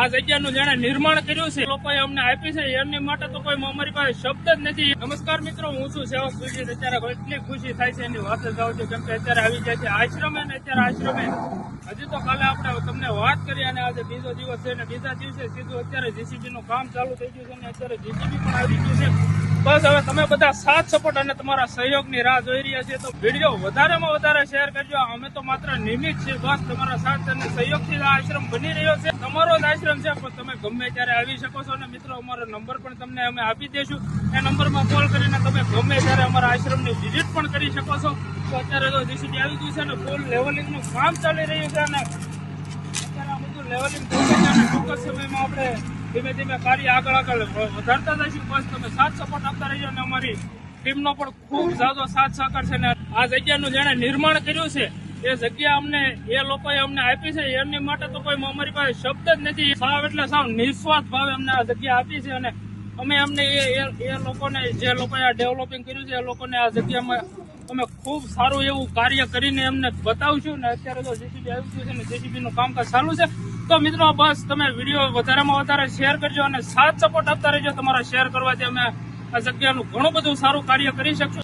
આ જગ્યાનું જેણે નિર્માણ કર્યું છે લોકોએ અમને આપી છે એમની માટે તો કોઈ અમારી પાસે શબ્દ જ નથી. નમસ્કાર મિત્રો, હું છું સેવક સુજીત. અત્યારે એટલી ખુશી થાય છે એની વાત જ જાઉં છું, કેમ કે અત્યારે આવી જાય છે આશ્રમે ને અત્યારે આશ્રમે હજી તો કાલે આપણે તમને વાત કરી અને આજે બીજો દિવસ છે અને બીજા દિવસે સીધું અત્યારે જીસીબી નું કામ ચાલુ થઈ ગયું છે અને અત્યારે જીસીબી પણ આવી ગયું છે. બસ હવે તમે બધા સાથ સપોર્ટ અને તમારા સહયોગની રાહ જોઈ રહ્યા છે, તો વિડીયો વધારેમાં વધારે શેર કરજો. અમે તો માત્ર નિમિત્ત છે, બસ તમારા સાથ અને સહયોગથી આ આશ્રમ બની રહ્યો છે. તમારો જ આશ્રમ છે, પણ તમે ગમે ત્યારે આવી શકો છો. અને મિત્રો, અમારો નંબર પણ તમને અમે આપી દઈશું. એ નંબરમાં કોલ કરીને તમે ગમે ત્યારે અમારા આશ્રમની વિઝિટ પણ કરી શકો છો. તો અત્યારે તો જીસીબી આવી ગયું છે અને ફૂલ લેવલિંગનું કામ ચાલી રહ્યું છે અને અત્યારે આ બધું લેવલિંગ થઈ ગયું છે અને ચોક્કસ સમયમાં આપણે ધીમે ધીમે કાર્ય આગળ વધારતા જઈશું. બસ તમે સાથ સપોર્ટ આપતા રહીજો અને અમારી ટીમનો પણ ખૂબ ઝાઝો સાથ સહકાર છે. અને આ જગ્યાનું જેણે નિર્માણ કર્યું છે એ જગ્યા અમને એ લોકોએ અમને આપી છે એમની માટે તો કોઈ અમારી પાસે શબ્દ જ નથી. સાવ એટલે સાવ નિસ્વાર્થ ભાવે અમને આ જગ્યા આપી છે અને અમે અમને એ લોકોને જે લોકોએ આ ડેવલપિંગ કર્યું છે એ લોકોને આ જગ્યામાં અમે ખૂબ સારું એવું કાર્ય કરીને એમને બતાવશું. ને અત્યારે તો જેસીબી આવી ગયું છે અને જેસીબી નું કામકાજ ચાલુ છે. તો મિત્રો, બસ તમે વિડીયો વધારેમાં વધારે શેર કરજો અને સાથ સપોર્ટ આપતા રહેજો. તમારા શેર કરવાથી અમે આ જગ્યાનું ઘણું બધું સારું કાર્ય કરી શકશું.